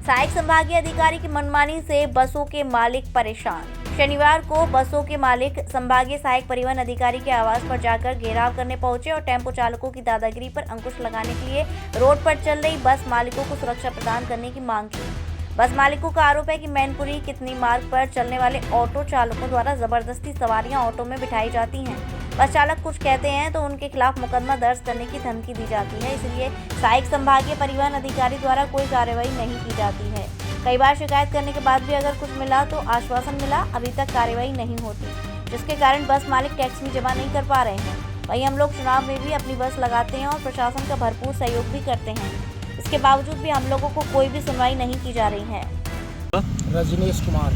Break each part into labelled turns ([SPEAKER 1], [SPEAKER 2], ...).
[SPEAKER 1] सहायक संभागीय अधिकारी की मनमानी से बसों के मालिक परेशान। शनिवार को बसों के मालिक संभागीय सहायक परिवहन अधिकारी के आवास पर जाकर घेराव करने पहुंचे और टेम्पो चालकों की दादागिरी पर अंकुश लगाने के लिए रोड पर चल रही बस मालिकों को सुरक्षा प्रदान करने की मांग की। बस मालिकों का आरोप है कि मैनपुरी कितनी मार्ग पर चलने वाले ऑटो चालकों द्वारा जबरदस्ती सवारियां ऑटो में बिठाई जाती हैं। बस चालक कुछ कहते हैं तो उनके खिलाफ मुकदमा दर्ज करने की धमकी दी जाती है, इसलिए सहायक संभागीय परिवहन अधिकारी द्वारा कोई कार्रवाई नहीं की जाती है। कई बार शिकायत करने के बाद भी अगर कुछ मिला तो आश्वासन मिला, अभी तक कार्रवाई नहीं होती, जिसके कारण बस मालिक टैक्स भी जमा नहीं कर पा रहे हैं। वहीं हम लोग चुनाव में भी अपनी बस लगाते हैं और प्रशासन का भरपूर सहयोग भी करते हैं, इसके बावजूद भी हम लोगों को कोई भी सुनवाई नहीं की जा रही है।
[SPEAKER 2] रजनीश कुमार।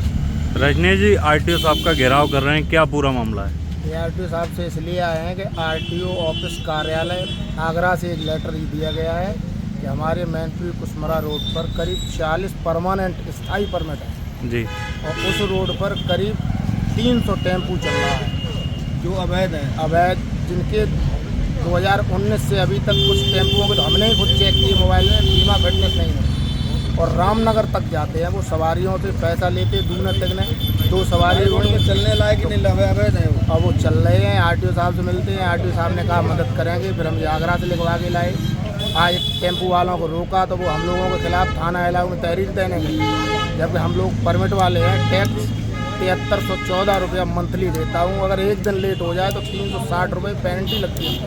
[SPEAKER 3] रजनीश जी, आरटीओ साहब का घेराव कर रहे हैं, क्या पूरा मामला है?
[SPEAKER 2] ये आरटीओ साहब से इसलिए आए हैं कि आरटीओ ऑफिस कार्यालय आगरा से एक लेटर दिया गया है कि हमारे मैनपुरी कुशमरा रोड पर करीब 40 परमानेंट स्थायी परमिट है
[SPEAKER 3] जी,
[SPEAKER 2] और उस रोड पर करीब 300 टेम्पू चल रहा है जो अवैध है, जिनके 2019 से अभी तक कुछ टेम्पुओं को तो हमने ही खुद चेक किए मोबाइल में, बीमा फिटनेस नहीं है और रामनगर तक जाते हैं। वो सवारियों से पैसा लेते दूना तक 2 सवारी
[SPEAKER 4] चलने लायक नहीं अवैध है वो।
[SPEAKER 2] अब वो चल रहे हैं, आरटीओ साहब से मिलते हैं, आरटीओ साहब ने कहा मदद करेंगे, फिर हम आगरा से लिखवा के लाए। आज टेम्पू वालों को रोका तो वो हम लोगों के खिलाफ थाना इलाके में तहरीर देने लगे, जबकि हम लोग परमिट वाले हैं। टैक्स 7314 रुपया मंथली देता हूँ, अगर एक दिन लेट हो जाए तो 360 रुपये पेनल्टी लगती है।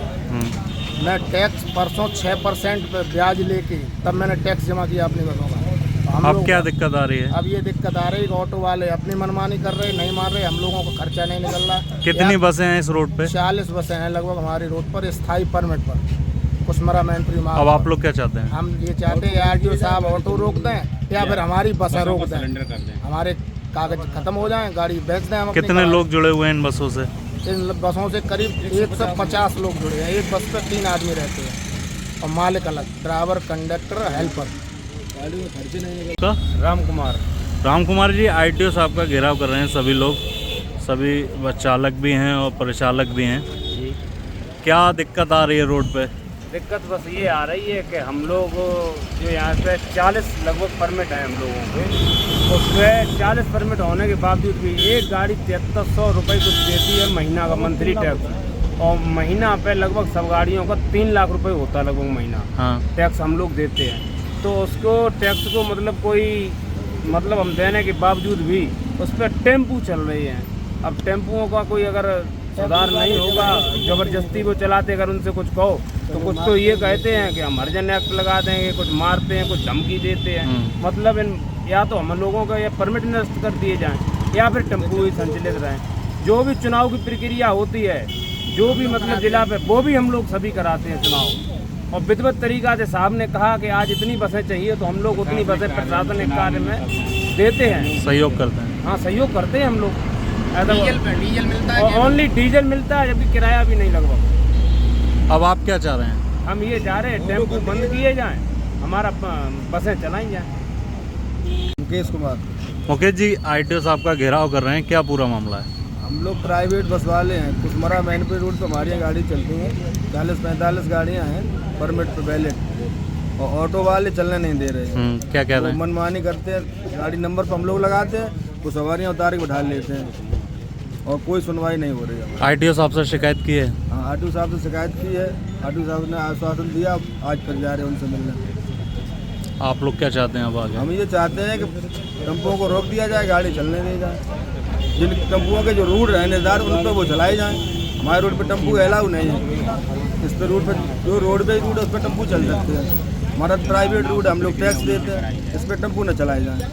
[SPEAKER 2] मैं टैक्स परसों 6% पे ब्याज लेके तब मैंने टैक्स जमा किया अपनी बसों का।
[SPEAKER 3] अब क्या दिक्कत आ रही है?
[SPEAKER 2] अब ये दिक्कत आ रही है, ऑटो वाले अपनी मनमानी कर रहे, नहीं मान रहे, हम लोगों को खर्चा नहीं निकल रहा।
[SPEAKER 3] कितनी बसें हैं इस रोड पे?
[SPEAKER 2] 40 बसें हैं लगभग हमारी रोड पर स्थायी परमिट पर कुशमरा मैनपुरी मार्ग।
[SPEAKER 3] अब आप लोग क्या चाहते हैं?
[SPEAKER 2] हम ये चाहते हैं आरटीओ साहब ऑटो रोक दें या फिर हमारी बसें रोक दें, हमारे कागज खत्म हो जाएं, गाड़ी बेच दें। हम
[SPEAKER 3] कितने लोग जुड़े हुए हैं इन बसों से?
[SPEAKER 2] इन बसों से करीब 150 लोग जुड़े हैं। एक बस पे 3 आदमी रहते हैं और मालिक अलग, driver, conductor, helper.
[SPEAKER 3] Ram Kumar ji, RTO साहब का घेराव कर रहे हैं सभी लोग, सभी बस चालक भी हैं और परिचालक भी हैं। क्या दिक्कत आ रही है रोड पे?
[SPEAKER 4] दिक्कत बस ये आ रही है कि हम लोग जो यहाँ पे 40 लगभग परमिट है हम लोगों के, उसमें 40 परमिट होने के बावजूद भी एक गाड़ी 7300 रुपये कुछ देती है महीना का मंथली टैक्स, और महीना पे लगभग सब गाड़ियों का 3 लाख रुपए होता है लगभग महीना।
[SPEAKER 3] हाँ।
[SPEAKER 4] टैक्स हम लोग देते हैं, तो उसको टैक्स को मतलब हम देने के बावजूद भी उस पर टेम्पू चल रही हैं। अब टेम्पुओं का कोई अगर सुधार नहीं होगा, ज़बरदस्ती वो चलाते, अगर उनसे कुछ कहो तो कुछ तो ये कहते हैं कि हम हरिजन एक्ट लगा देंगे, कुछ मारते हैं, कुछ धमकी देते हैं। मतलब या तो हम लोगों का ये परमिट नष्ट कर दिए जाएं या फिर टेम्पू ही संचालित रहें। जो भी चुनाव की प्रक्रिया होती है, जो भी मतलब जिला पे, वो भी हम लोग सभी कराते हैं चुनाव, और विधिवत तरीका से साहब ने कहा कि आज इतनी बसें चाहिए तो हम लोग उतनी बसें प्रशासनिक कार्य में देते हैं,
[SPEAKER 3] सहयोग करते हैं।
[SPEAKER 4] हाँ, सहयोग करते हैं हम लोग। डीजल मिलता है, ओनली डीजल मिलता है, जबकि किराया भी नहीं लगभग।
[SPEAKER 3] अब आप क्या चाह रहे हैं?
[SPEAKER 4] हम ये चाह रहे हैं टेम्पू बंद किए जाएं, हमारा बसें चलाई जाएं।
[SPEAKER 3] मुकेश जी, आरटीओ साहब का घेराव कर रहे हैं, क्या पूरा मामला है?
[SPEAKER 2] हम लोग प्राइवेट बस वाले हैं, कुशमरा मैनपुरी रोड पर हमारी गाड़ी चलती हैं, 40-45 गाड़ियाँ हैं परमिट पे वैलिड, और ऑटो वाले चलने नहीं दे रहे।
[SPEAKER 3] क्या कह रहे हैं?
[SPEAKER 2] मनमानी करते हैं, गाड़ी नंबर पर हम लोग लगाते हैं, वो सवारियाँ उतार के बैठा लेते हैं और कोई सुनवाई नहीं हो रही है।
[SPEAKER 3] आरटीओ साहब से शिकायत की है?
[SPEAKER 2] हाँ, आरटीओ साहब से शिकायत की है, आरटीओ साहब ने आश्वासन दिया, आज फिर जा रहे हैं उनसे मिलने।
[SPEAKER 3] आप लोग क्या चाहते हैं अब आगे?
[SPEAKER 2] हम ये चाहते हैं कि टेम्पुओं को रोक दिया जाए, गाड़ी चलने दी जाए, जिन टेम्पुओं के जो रूट है निर्धारित उन पर वो चलाए जाएँ। हमारे रोड पे टेम्पू अलाउ नहीं है, इस पर रूट पे जो रोडवेज रूट है उस पर टेम्पू चल सकते हैं। हमारा प्राइवेट रूट है, हम लोग टैक्स देते हैं, इस पर टेम्पू न चलाए जाएँ।